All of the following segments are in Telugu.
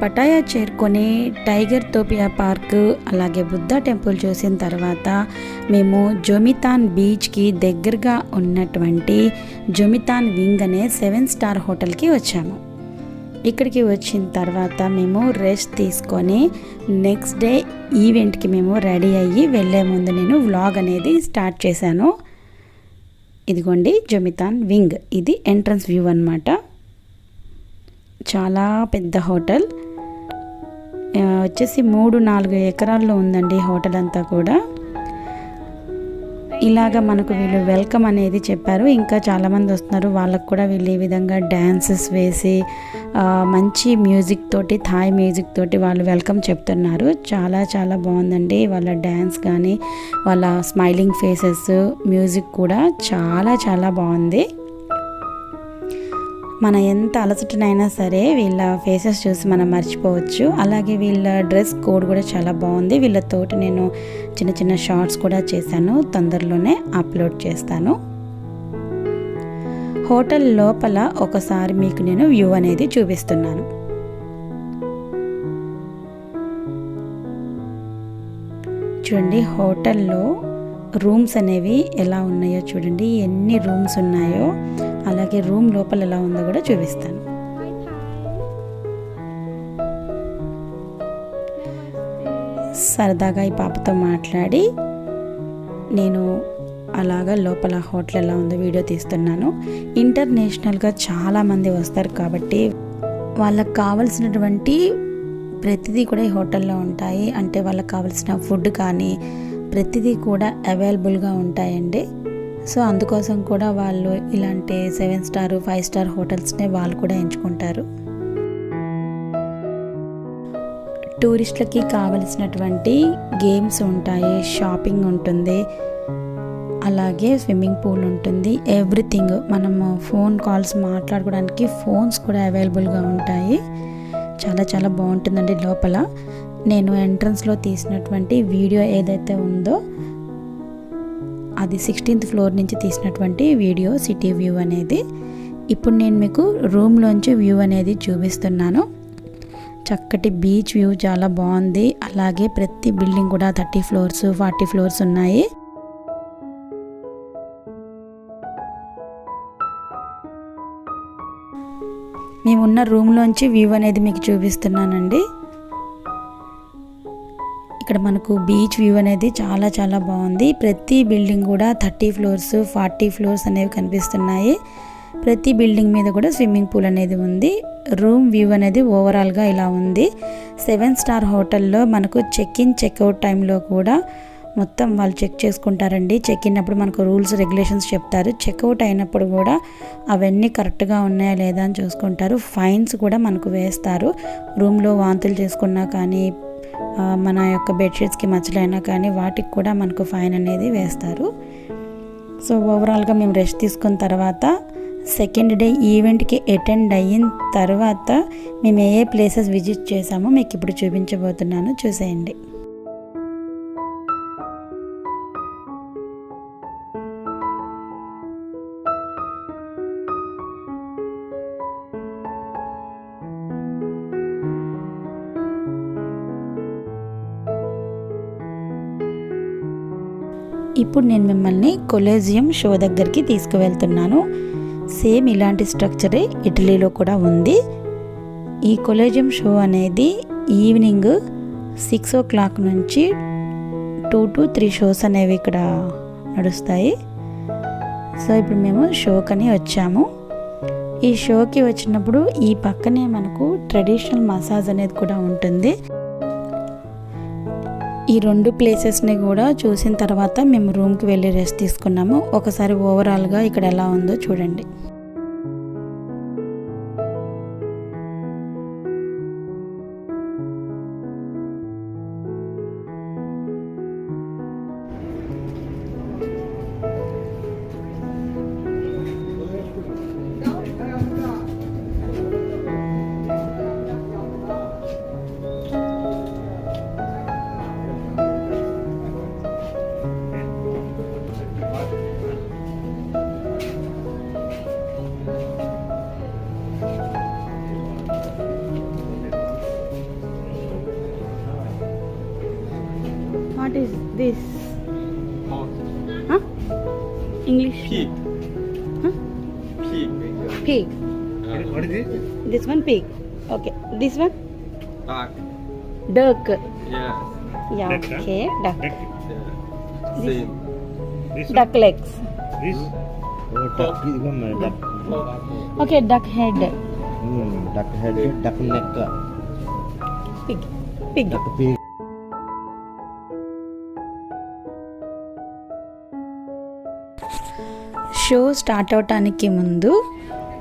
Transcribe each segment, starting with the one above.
పటాయా చేరుకొని టైగర్ తోపియా పార్క్ అలాగే బుద్ధ టెంపుల్ చూసిన తర్వాత మేము జోమితాన్ బీచ్కి దగ్గరగా ఉన్నటువంటి జోమితాన్ వింగ్ అనే 7 స్టార్ హోటల్కి వచ్చాము. ఇక్కడికి వచ్చిన తర్వాత మేము రెస్ట్ తీసుకొని నెక్స్ట్ డే ఈవెంట్కి మేము రెడీ అయ్యి వెళ్ళే ముందు నేను వ్లాగ్ అనేది స్టార్ట్ చేశాను. ఇదిగోండి జోమితాన్ వింగ్, ఇది ఎంట్రన్స్ వ్యూ అన్నమాట. చాలా పెద్ద హోటల్, వచ్చేసి 3-4 ఎకరాల్లో ఉందండి హోటల్ అంతా కూడా. ఇలాగ మనకు వీళ్ళు వెల్కమ్ అనేది చెప్పారు. ఇంకా చాలామంది వస్తున్నారు, వాళ్ళకు కూడా వీళ్ళు ఈ విధంగా డ్యాన్సెస్ వేసి మంచి మ్యూజిక్ తోటి, థాయ్ మ్యూజిక్ తోటి వాళ్ళు వెల్కమ్ చెప్తున్నారు. చాలా చాలా బాగుందండి వాళ్ళ డ్యాన్స్ కానీ వాళ్ళ స్మైలింగ్ ఫేసెస్, మ్యూజిక్ కూడా చాలా చాలా బాగుంది. మన ఎంత అలసటనైనా సరే వీళ్ళ ఫేసెస్ చూసి మనం మర్చిపోవచ్చు. అలాగే వీళ్ళ డ్రెస్ కోడ్ కూడా చాలా బాగుంది. వీళ్ళతోటి నేను చిన్న చిన్న షార్ట్స్ కూడా చేశాను, తొందరలోనే అప్లోడ్ చేస్తాను. హోటల్ లోపల ఒకసారి మీకు నేను వ్యూ అనేది చూపిస్తున్నాను. చూడండి హోటల్లో రూమ్స్ అనేవి ఎలా ఉన్నాయో చూడండి, ఎన్ని రూమ్స్ ఉన్నాయో. అలాగే రూమ్ లోపల ఎలా ఉందో కూడా చూపిస్తాను. సరదాగా ఈ పాపతో మాట్లాడి నేను అలాగా లోపల హోటల్ ఎలా ఉందో వీడియో తీస్తున్నాను. ఇంటర్నేషనల్గా చాలామంది వస్తారు కాబట్టి వాళ్ళకు కావలసినటువంటి ప్రతిదీ కూడా ఈ హోటల్లో ఉంటాయి. అంటే వాళ్ళకి కావాల్సిన ఫుడ్ కానీ ప్రతిదీ కూడా అవైలబుల్గా ఉంటాయండి. సో అందుకోసం కూడా వాళ్ళు ఇలాంటి 7 స్టార్ 5 స్టార్ హోటల్స్నే వాళ్ళు కూడా ఎంచుకుంటారు. టూరిస్టులకి కావలసినటువంటి గేమ్స్ ఉంటాయి, షాపింగ్ ఉంటుంది, అలాగే స్విమ్మింగ్ పూల్ ఉంటుంది, ఎవ్రీథింగ్. మనము ఫోన్ కాల్స్ మాట్లాడుకోవడానికి ఫోన్స్ కూడా అవైలబుల్గా ఉంటాయి. చాలా చాలా బాగుంటుందండి లోపల. నేను ఎంట్రన్స్లో తీసినటువంటి వీడియో ఏదైతే ఉందో అది 16th ఫ్లోర్ నుంచి తీసినటువంటి వీడియో, సిటీ వ్యూ అనేది. ఇప్పుడు నేను మీకు రూమ్లోంచి వ్యూ అనేది చూపిస్తున్నాను. చక్కటి బీచ్ వ్యూ చాలా బాగుంది. అలాగే ప్రతి బిల్డింగ్ కూడా 30 ఫ్లోర్స్ 40 ఫ్లోర్స్ ఉన్నాయి. మేమున్న రూమ్లోంచి వ్యూ అనేది మీకు చూపిస్తున్నానండి. ఇక్కడ మనకు బీచ్ వ్యూ అనేది చాలా చాలా బాగుంది. ప్రతి బిల్డింగ్ కూడా 30 ఫ్లోర్స్ 40 ఫ్లోర్స్ అనేవి కనిపిస్తున్నాయి. ప్రతి బిల్డింగ్ మీద కూడా స్విమ్మింగ్ పూల్ అనేది ఉంది. రూమ్ వ్యూ అనేది ఓవరాల్గా ఇలా ఉంది. 7 స్టార్ హోటల్లో మనకు చెక్ ఇన్ చెక్అవుట్ టైంలో కూడా మొత్తం వాళ్ళు చెక్ చేసుకుంటారండి. చెక్ ఇన్ అప్పుడు మనకు రూల్స్ రెగ్యులేషన్స్ చెప్తారు, చెక్అవుట్ అయినప్పుడు కూడా అవన్నీ కరెక్ట్గా ఉన్నాయా లేదా అని చూసుకుంటారు. ఫైన్స్ కూడా మనకు వేస్తారు. రూమ్లో వాంతులు చేసుకున్నా కానీ, మన యొక్క బెడ్షీట్స్కి మచ్చలైనా కానీ వాటికి కూడా మనకు ఫైన్ అనేది వేస్తారు. సో ఓవరాల్గా మేము రెస్ట్ తీసుకున్న తర్వాత సెకండ్ డే ఈవెంట్కి అటెండ్ అయిన తర్వాత మేము ఏ ప్లేసెస్ విజిట్ చేసామో మీకు ఇప్పుడు చూపించబోతున్నాను, చూసేయండి. ఇప్పుడు నేను మిమ్మల్ని కొలీజియం షో దగ్గరికి తీసుకువెళ్తున్నాను. సేమ్ ఇలాంటి స్ట్రక్చరే ఇటలీలో కూడా ఉంది. ఈ కొలీజియం షో అనేది ఈవినింగ్ 6 o'clock నుంచి 2 to 3 షోస్ అనేవి ఇక్కడ నడుస్తాయి. సో ఇప్పుడు మేము షోకని వచ్చాము. ఈ షోకి వచ్చినప్పుడు ఈ పక్కనే మనకు ట్రెడిషనల్ మసాజ్ అనేది కూడా ఉంటుంది. ఈ 2 ప్లేసెస్ని కూడా చూసిన తర్వాత మేము రూమ్కి వెళ్ళి రెస్ట్ తీసుకున్నాము. ఒకసారి ఓవరాల్గా ఇక్కడ ఎలా ఉందో చూడండి. What is this? Horse. Huh? English? Pig. Huh? Pig. Pig. What is it? This one pig. Okay. This one? Duck. Duck. Yeah. Yeah, Duck, huh? okay. Duck. Duck. Yeah. Same. This one? Duck legs. This? Oh, duck. Duck. Okay, duck head. Duck head, duck neck, Pig. Pig. duck pig. Show start అవటానికి ముందు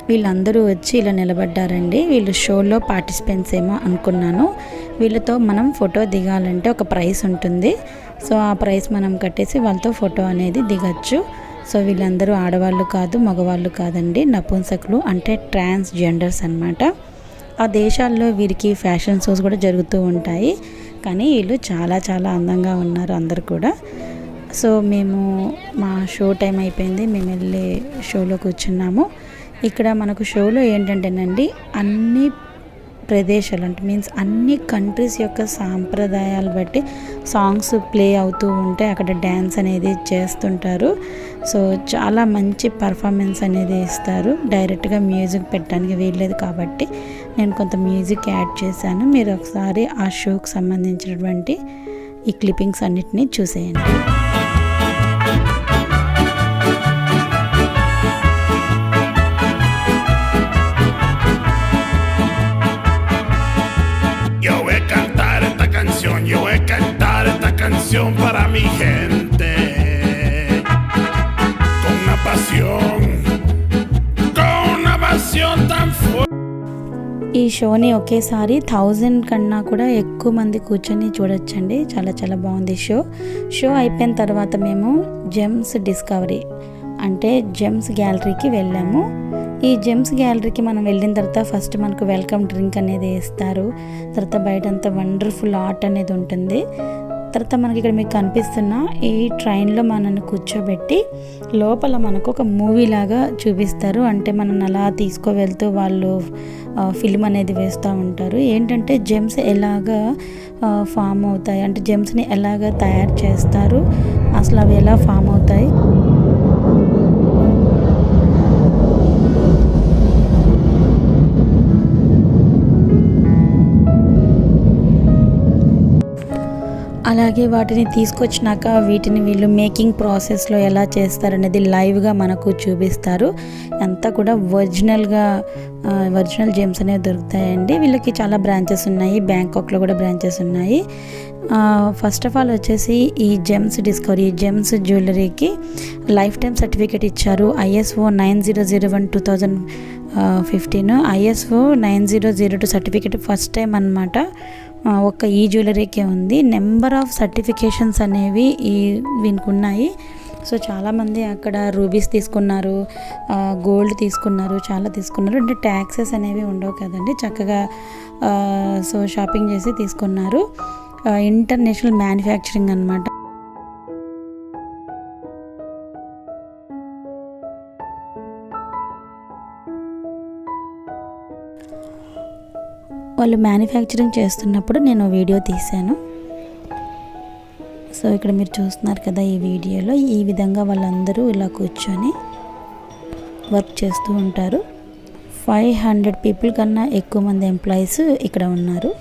వీళ్ళందరూ వచ్చి ఇలా నిలబడ్డారండి. వీళ్ళు షోలో పార్టిసిపెంట్స్ ఏమో అనుకున్నాను. వీళ్ళతో మనం ఫోటో దిగాలంటే ఒక ప్రైస్ ఉంటుంది. సో ఆ ప్రైస్ మనం కట్టేసి వాళ్ళతో ఫోటో అనేది దిగచ్చు. సో వీళ్ళందరూ ఆడవాళ్ళు కాదు, మగవాళ్ళు కాదండి, నపుంసకులు అంటే ట్రాన్స్జెండర్స్ అన్నమాట. ఆ దేశాల్లో వీరికి ఫ్యాషన్ షోస్ కూడా జరుగుతూ ఉంటాయి. కానీ వీళ్ళు చాలా చాలా అందంగా ఉన్నారు అందరు కూడా. సో మేము మా షో టైం అయిపోయింది, మేము వెళ్ళి షోలో కూర్చున్నాము. ఇక్కడ మనకు షోలో ఏంటంటేనండి అన్ని ప్రదేశాలు అంటే మీన్స్ అన్ని కంట్రీస్ యొక్క సాంప్రదాయాలు బట్టి సాంగ్స్ ప్లే అవుతూ ఉంటే అక్కడ డ్యాన్స్ అనేది చేస్తుంటారు. సో చాలా మంచి పర్ఫార్మెన్స్ అనేది ఇస్తారు. డైరెక్ట్గా మ్యూజిక్ పెట్టడానికి వీల్లేదు కాబట్టి నేను కొంత మ్యూజిక్ యాడ్ చేశాను. మీరు ఒకసారి ఆ షోకి సంబంధించినటువంటి ఈ క్లిప్పింగ్స్ అన్నిటినీ చూసేయండి. Yo voy a cantar esta canción para mi gente, con una pasión tan fuerte. ఈ షోని ఒకేసారి 1000 కన్నా కూడా ఎక్కువ మంది కూర్చొని చూడొచ్చండి. చాలా చాలా బాగుంది షో అయిపోయిన తర్వాత మేము జెమ్స్ డిస్కవరీ అంటే జెమ్స్ గ్యాలరీకి వెళ్ళాము. ఈ జెమ్స్ గ్యాలరీకి మనం వెళ్ళిన తర్వాత ఫస్ట్ మనకు వెల్కమ్ డ్రింక్ అనేది ఇస్తారు. తర్వాత బయటంతా వండర్ఫుల్ ఆర్ట్ అనేది ఉంటుంది. తర్వాత మనకి ఇక్కడ మీకు కనిపిస్తున్న ఈ ట్రైన్లో మనల్ని కూర్చోబెట్టి లోపల మనకు ఒక మూవీ లాగా చూపిస్తారు. అంటే మనల్ని అలా తీసుకువెళ్తూ వాళ్ళు ఫిల్మ్ అనేది వేస్తూ ఉంటారు. ఏంటంటే జెమ్స్ ఎలాగా ఫామ్ అవుతాయి అంటే జెమ్స్ని ఎలాగా తయారు చేస్తారు, అసలు అవి ఎలా ఫామ్ అవుతాయి, అలాగే వాటిని తీసుకొచ్చినాక వీటిని వీళ్ళు మేకింగ్ ప్రాసెస్లో ఎలా చేస్తారనేది లైవ్గా మనకు చూపిస్తారు. అంతా కూడా ఒరిజినల్ జెమ్స్ అనేవి దొరుకుతాయండి. వీళ్ళకి చాలా బ్రాంచెస్ ఉన్నాయి, బ్యాంకాక్లో కూడా బ్రాంచెస్ ఉన్నాయి. ఫస్ట్ ఆఫ్ ఆల్ వచ్చేసి ఈ జెమ్స్ డిస్కవరీ జెమ్స్ జ్యువెలరీకి లైఫ్ టైం సర్టిఫికేట్ ఇచ్చారు. ISO 9001:2015 ISO 9002 certificate first time అన్నమాట. ఒక ఈ జ్యువెలరీకే ఉంది. నెంబర్ ఆఫ్ సర్టిఫికేషన్స్ అనేవి వీనికి ఉన్నాయి. సో చాలామంది అక్కడ రూబీస్ తీసుకున్నారు, గోల్డ్ తీసుకున్నారు, చాలా తీసుకున్నారు. అంటే ట్యాక్సెస్ అనేవి ఉండవు కదండి, చక్కగా సో షాపింగ్ చేసి తీసుకున్నారు. ఇంటర్నేషనల్ మ్యానుఫ్యాక్చరింగ్ అన్నమాట. వాళ్ళు మ్యానుఫ్యాక్చరింగ్ చేస్తున్నప్పుడు నేను వీడియో తీశాను. సో ఇక్కడ మీరు చూస్తున్నారు కదా ఈ వీడియోలో ఈ విధంగా వాళ్ళందరూ ఇలా కూర్చొని వర్క్ చేస్తూ ఉంటారు. 500 పీపుల్ కన్నా ఎక్కువ మంది ఎంప్లాయీస్ ఇక్కడ ఉన్నారు.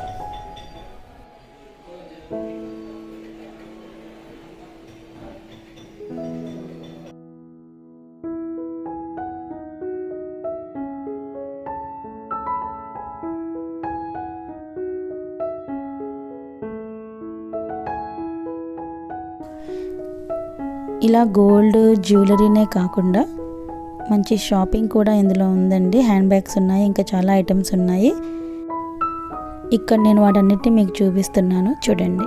ఇలా గోల్డ్ జ్యువెలరీనే కాకుండా మంచి షాపింగ్ కూడా ఇందులో ఉందండి. హ్యాండ్ బ్యాగ్స్ ఉన్నాయి, ఇంకా చాలా ఐటమ్స్ ఉన్నాయి. ఇక్కడ నేను వాటన్నిటిని మీకు చూపిస్తున్నాను, చూడండి.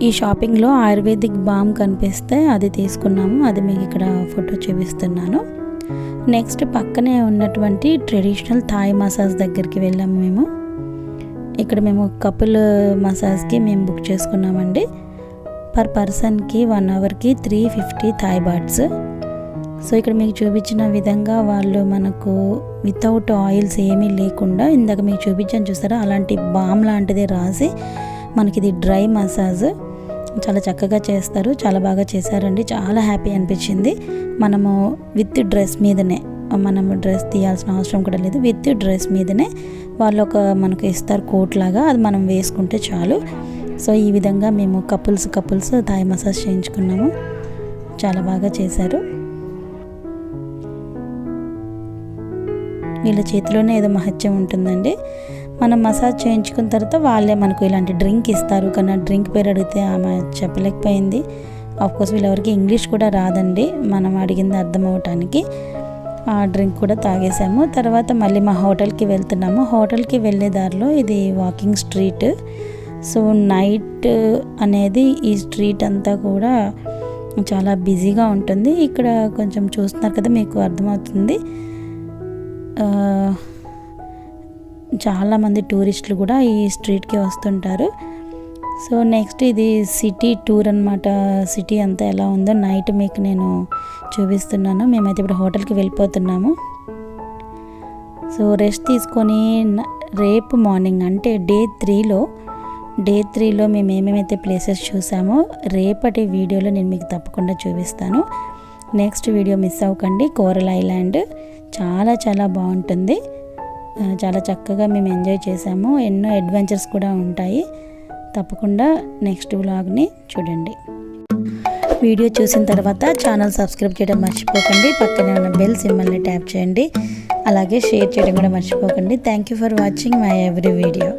ఈ షాపింగ్లో ఆయుర్వేదిక్ బామ్ కనిపిస్తే అది తీసుకున్నాము, అది మీకు ఇక్కడ ఫోటో చూపిస్తున్నాను. నెక్స్ట్ పక్కనే ఉన్నటువంటి ట్రెడిషనల్ థాయ్ మసాజ్ దగ్గరికి వెళ్ళాము మేము. ఇక్కడ మేము కపుల్ మసాజ్కి మేము బుక్ చేసుకున్నామండి. పర్ పర్సన్కి 1 అవర్కి 350 థాయ్ బాట్స్. సో ఇక్కడ మీకు చూపించిన విధంగా వాళ్ళు మనకు వితౌట్ ఆయిల్స్ ఏమీ లేకుండా ఇందాక మీకు చూపించాను చూసారా, అలాంటి బామ్ లాంటిది రాసి మనకి ఇది డ్రై మసాజ్ చాలా చక్కగా చేస్తారు. చాలా బాగా చేశారండి, చాలా హ్యాపీ అనిపించింది. మనము విత్ డ్రెస్ మీదనే, మనము డ్రెస్ తీయాల్సిన అవసరం కూడా లేదు, విత్ డ్రెస్ మీదనే వాళ్ళు మనకు ఇస్తారు కోట్ లాగా, అది మనం వేసుకుంటే చాలు. సో ఈ విధంగా మేము కపుల్స్ థాయ్ మసాజ్ చేయించుకున్నాము. చాలా బాగా చేశారు. వీళ్ళ చేతిలోనే ఏదో మహత్యం ఉంటుందండి. మనం మసాజ్ చేయించుకున్న తర్వాత వాళ్ళే మనకు ఇలాంటి డ్రింక్ ఇస్తారు, కానీ ఆ డ్రింక్ పేరు అడిగితే ఆమె చెప్పలేకపోయింది. ఆఫ్కోర్స్ వీళ్ళెవరికి ఇంగ్లీష్ కూడా రాదండి, మనం అడిగింది అర్థం అవటానికి. ఆ డ్రింక్ కూడా తాగేసాము. తర్వాత మళ్ళీ మా హోటల్కి వెళ్తున్నాము. హోటల్కి వెళ్ళే దారిలో ఇది వాకింగ్ స్ట్రీట్. సో నైట్ అనేది ఈ స్ట్రీట్ అంతా కూడా చాలా బిజీగా ఉంటుంది. ఇక్కడ కొంచెం చూస్తున్నారు కదా, మీకు అర్థమవుతుంది. చాలామంది టూరిస్టులు కూడా ఈ స్ట్రీట్కి వస్తుంటారు. సో నెక్స్ట్ ఇది సిటీ టూర్ అనమాట. సిటీ అంతా ఎలా ఉందో నైట్ మీకు నేను చూపిస్తున్నాను. మేమైతే ఇప్పుడు హోటల్కి వెళ్ళిపోతున్నాము. సో రెస్ట్ తీసుకొని రేపు మార్నింగ్ అంటే డే 3లో మేము ఏమేమైతే ప్లేసెస్ చూసామో రేపటి వీడియోలో నేను మీకు తప్పకుండా చూపిస్తాను. నెక్స్ట్ వీడియో మిస్ అవ్వకండి. కోరల్ ఐలాండ్ చాలా చాలా బాగుంటుంది, చాలా చక్కగా మేము ఎంజాయ్ చేసాము. ఎన్నో అడ్వెంచర్స్ కూడా ఉంటాయి. తప్పకుండా నెక్స్ట్ వ్లాగ్ని చూడండి. వీడియో చూసిన తర్వాత ఛానల్ సబ్స్క్రైబ్ చేయడం మర్చిపోకండి. పక్కనే ఉన్న బెల్ సింబల్ని ట్యాప్ చేయండి. అలాగే షేర్ చేయడం కూడా మర్చిపోకండి. Thank you for watching my every video.